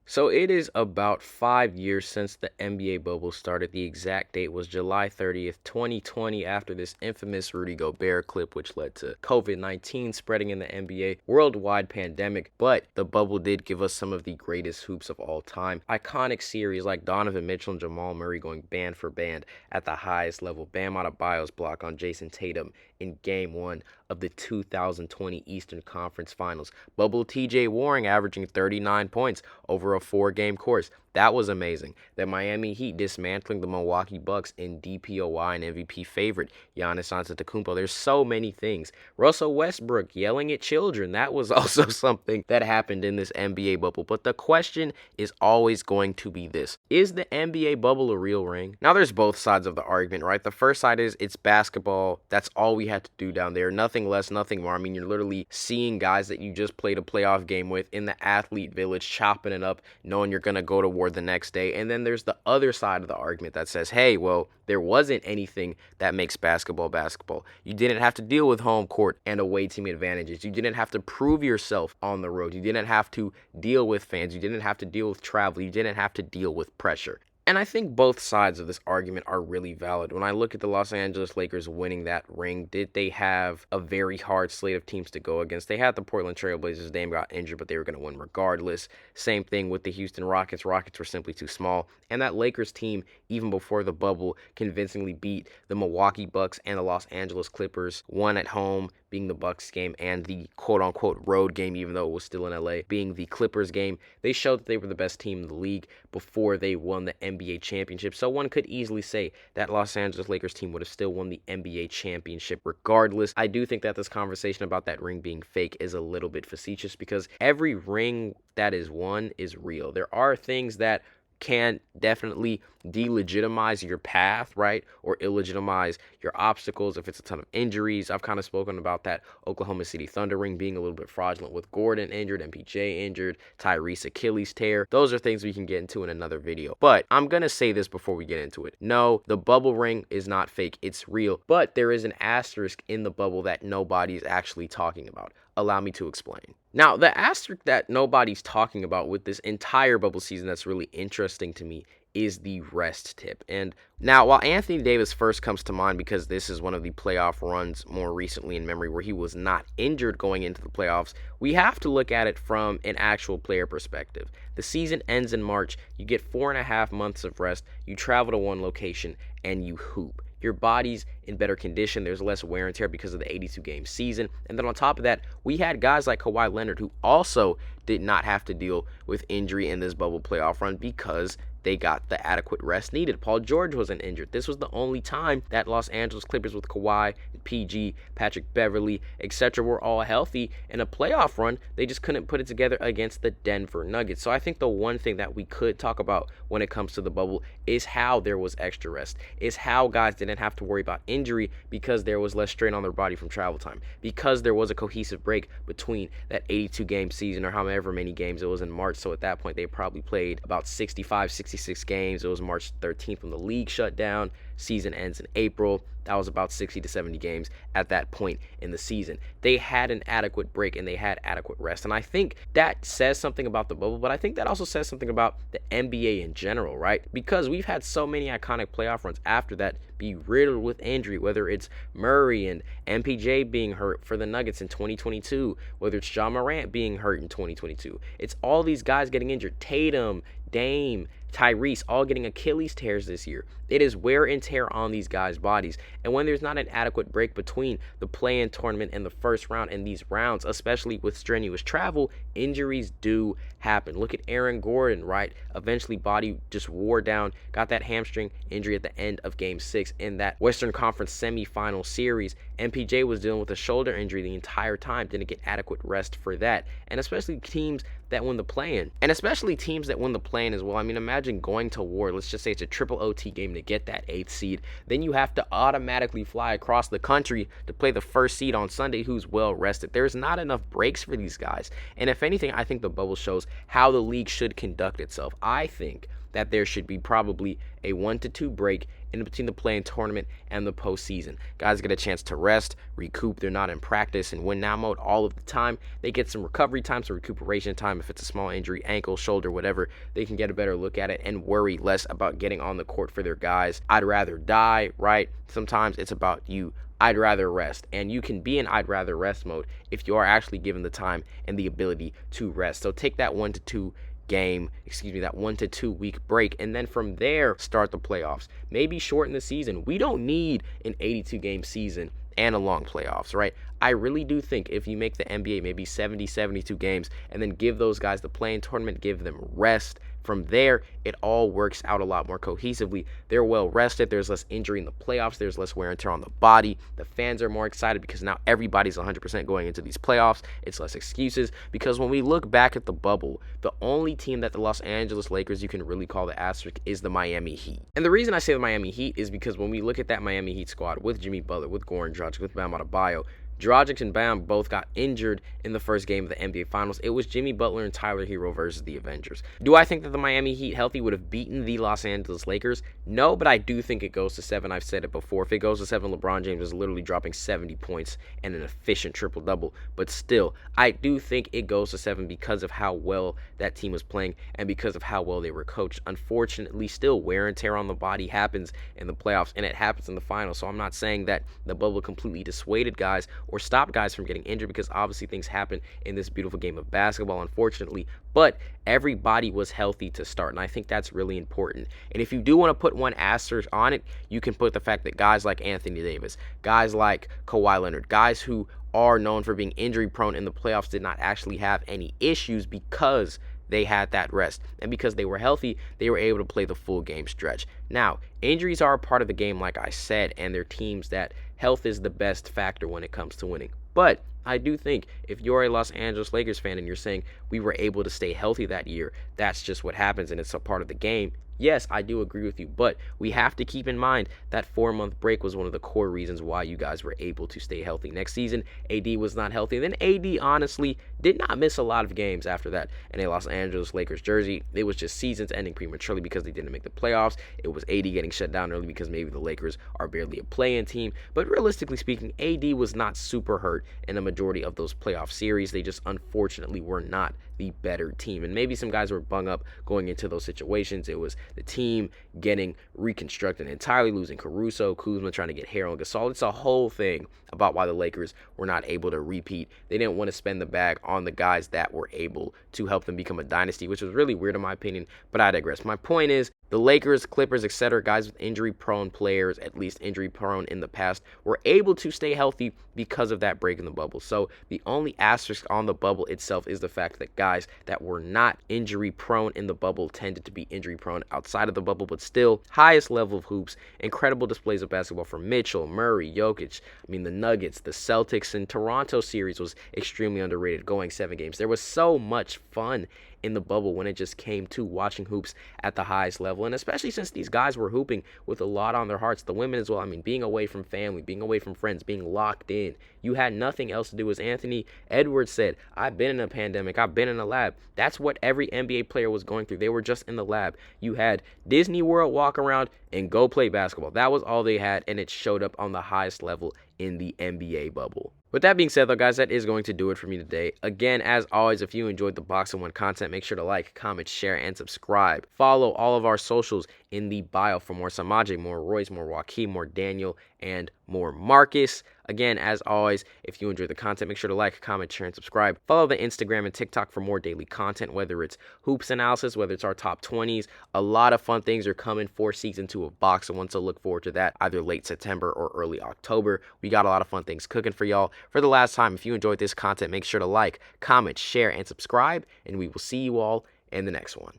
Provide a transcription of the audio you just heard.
So it is about 5 years since the NBA bubble started. The exact date was July 30th, 2020, after this infamous Rudy Gobert clip, which led to COVID-19 spreading in the NBA, worldwide pandemic. But the bubble did give us some of the greatest hoops of all time. Iconic series like Donovan Mitchell and Jamal Murray going band for band at the highest level. Bam Adebayo's block on Jason Tatum in Game 1 of the 2020 Eastern Conference Finals. Bubble TJ Warren averaging 39 points over a 4-game course. That was amazing. The Miami Heat dismantling the Milwaukee Bucks in DPOY and MVP favorite Giannis Antetokounmpo. There's so many things. Russell Westbrook yelling at children. That was also something that happened in this NBA bubble. But the question is always going to be this. Is the NBA bubble a real ring? Now, there's both sides of the argument, right? The first side is it's basketball. That's all we had to do down there. Nothing less, nothing more. I mean, you're literally seeing guys that you just played a playoff game with in the athlete village, chopping it up, knowing you're going to go to war the next day. And then there's the other side of the argument that says, hey, well, there wasn't anything that makes basketball basketball. You didn't have to deal with home court and away team advantages. You didn't have to prove yourself on the road. You didn't have to deal with fans. You didn't have to deal with travel. You didn't have to deal with pressure. And I think both sides of this argument are really valid. When I look at the Los Angeles Lakers winning that ring, did they have a very hard slate of teams to go against? They had the Portland Trailblazers. Dame got injured, but they were going to win regardless. Same thing with the Houston Rockets. Rockets were simply too small. And that Lakers team, even before the bubble, convincingly beat the Milwaukee Bucks and the Los Angeles Clippers, one at home being the Bucks game and the quote-unquote road game, even though it was still in LA, being the Clippers game. They showed that they were the best team in the league before they won the NBA championship. So one could easily say that Los Angeles Lakers team would have still won the NBA championship regardless. I do think that this conversation about that ring being fake is a little bit facetious because every ring that is won is real. There are things that can definitely delegitimize your path, right? Or illegitimize your obstacles if it's a ton of injuries. I've kind of spoken about that Oklahoma City Thunder ring being a little bit fraudulent with Gordon injured, MPJ injured, Tyrese Achilles tear. Those are things we can get into in another video. But I'm going to say this before we get into it. No, the bubble ring is not fake. It's real. But there is an asterisk in the bubble that nobody is actually talking about. Allow me to explain. Now, the asterisk that nobody's talking about with this entire bubble season that's really interesting to me is the rest tip. And now, while Anthony Davis first comes to mind because this is one of the playoff runs more recently in memory where he was not injured going into the playoffs, we have to look at it from an actual player perspective. The season ends in March. You get 4.5 months of rest. You travel to one location and you hoop. Your body's in better condition. There's less wear and tear because of the 82-game season. And then on top of that, we had guys like Kawhi Leonard who also did not have to deal with injury in this bubble playoff run because they got the adequate rest needed. Paul George wasn't injured. This was the only time that Los Angeles Clippers with Kawhi, PG, Patrick Beverley, etc. were all healthy in a playoff run. They just couldn't put it together against the Denver Nuggets. So I think the one thing that we could talk about when it comes to the bubble is how there was extra rest, is how guys didn't have to worry about injury because there was less strain on their body from travel time, because there was a cohesive break between that 82-game season or however many games it was in March. So at that point, they probably played about 65, 66 games. It was March 13th when the league shut down. Season ends in April. That was about 60 to 70 games at that point in the season. They had an adequate break and they had adequate rest. And I think that says something about the bubble, but I think that also says something about the NBA in general, right? Because we've had so many iconic playoff runs after that be riddled with injury, whether it's Murray and MPJ being hurt for the Nuggets in 2022, whether it's Ja Morant being hurt in 2022. It's all these guys getting injured. Tatum, Dame, Tyrese all getting Achilles tears this year. It is wear and tear on these guys' bodies. And when there's not an adequate break between the play-in tournament and the first round and these rounds, especially with strenuous travel, injuries do happen. Look at Aaron Gordon, right? Eventually body just wore down, got that hamstring injury at the end of Game 6 in that Western Conference semifinal series. MPJ was dealing with a shoulder injury the entire time, didn't get adequate rest for that. And especially teams that win the play-in. And especially teams that win the play-in as well. I mean, imagine going to war. Let's just say it's a triple OT game to get that 8th seed. Then you have to automatically fly across the country to play the first seed on Sunday who's well rested. There's not enough breaks for these guys. And if anything, I think the bubble shows how the league should conduct itself. I think that there should be probably a 1 to 2 break in between the play-in tournament and the postseason. Guys get a chance to rest, recoup. They're not in practice and win now mode all of the time. They get some recovery time, some recuperation time. If it's a small injury, ankle, shoulder, whatever, they can get a better look at it and worry less about getting on the court for their guys. I'd rather die, right? Sometimes it's about you. I'd rather rest, and you can be in I'd rather rest mode if you are actually given the time and the ability to rest. So take that 1 to 2 that 1 to 2 week break, and then from there start the playoffs. Maybe shorten the season. We don't need an 82 game season and a long playoffs, right? I really do think if you make the NBA maybe 70, 72 games and then give those guys the play-in tournament, give them rest, from there, it all works out a lot more cohesively. They're well rested. There's less injury in the playoffs. There's less wear and tear on the body. The fans are more excited because now everybody's 100% going into these playoffs. It's less excuses because when we look back at the bubble, the only team that the Los Angeles Lakers you can really call the asterisk is the Miami Heat. And the reason I say the Miami Heat is because when we look at that Miami Heat squad with Jimmy Butler, with Goran Dragic, with Bam Adebayo, Dragic and Bam both got injured in the first game of the NBA Finals. It was Jimmy Butler and Tyler Hero versus the Avengers. Do I think that the Miami Heat healthy would have beaten the Los Angeles Lakers? No, but I do think it goes to 7. I've said it before. If it goes to 7, LeBron James is literally dropping 70 points and an efficient triple-double. But still, I do think it goes to 7 because of how well that team was playing and because of how well they were coached. Unfortunately, still, wear and tear on the body happens in the playoffs, and it happens in the finals. So I'm not saying that the bubble completely dissuaded guys or stop guys from getting injured, because obviously things happen in this beautiful game of basketball, unfortunately, but everybody was healthy to start, and I think that's really important. And if you do want to put one asterisk on it, you can put the fact that guys like Anthony Davis, guys like Kawhi Leonard, guys who are known for being injury prone in the playoffs did not actually have any issues because they had that rest. And because they were healthy, they were able to play the full game stretch. Now, injuries are a part of the game, like I said, and they're teams that health is the best factor when it comes to winning. But I do think if you're a Los Angeles Lakers fan and you're saying we were able to stay healthy that year, that's just what happens and it's a part of the game. Yes, I do agree with you, but we have to keep in mind that 4-month break was one of the core reasons why you guys were able to stay healthy. Next season, AD was not healthy. And then AD honestly did not miss a lot of games after that in a Los Angeles Lakers jersey. It was just seasons ending prematurely because they didn't make the playoffs. It was AD getting shut down early because maybe the Lakers are barely a play-in team. But realistically speaking, AD was not super hurt in a majority of those playoff series. They just unfortunately were not the better team. And maybe some guys were bung up going into those situations. It was the team getting reconstructed entirely, losing Caruso, Kuzma, trying to get Harrell and Gasol. It's a whole thing about why the Lakers were not able to repeat. They didn't want to spend the bag on the guys that were able to help them become a dynasty, which was really weird in my opinion, but I digress. My point is, the Lakers, Clippers, etc., guys with injury-prone players, at least injury-prone in the past, were able to stay healthy because of that break in the bubble. So the only asterisk on the bubble itself is the fact that guys that were not injury-prone in the bubble tended to be injury-prone outside of the bubble, but still, highest level of hoops, incredible displays of basketball from Mitchell, Murray, Jokic. I mean, the Nuggets, the Celtics, and Toronto series was extremely underrated, going 7 games. There was so much fun in the bubble when it just came to watching hoops at the highest level, and especially since these guys were hooping with a lot on their hearts, the women as well. I mean, being away from family, being away from friends, being locked in, you had nothing else to do. As Anthony Edwards said, I've been in a pandemic, I've been in a lab. That's what every NBA player was going through. They were just in the lab. You had Disney World, walk around and go play basketball. That was all they had, and it showed up on the highest level in the NBA bubble. With that being said, though, guys, that is going to do it for me today. Again, as always, if you enjoyed the Box and One content, make sure to like, comment, share, and subscribe. Follow all of our socials in the bio for more Samajai, more Rois, more Joachim, more Daniel, and more Marcus. Again, as always, if you enjoy the content, make sure to like, comment, share, and subscribe. Follow the Instagram and TikTok for more daily content, whether it's hoops analysis, whether it's our top 20s. A lot of fun things are coming for season 2 of Box and One, so look forward to that either late September or early October. We got a lot of fun things cooking for y'all. For the last time, if you enjoyed this content, make sure to like, comment, share, and subscribe, and we will see you all in the next one.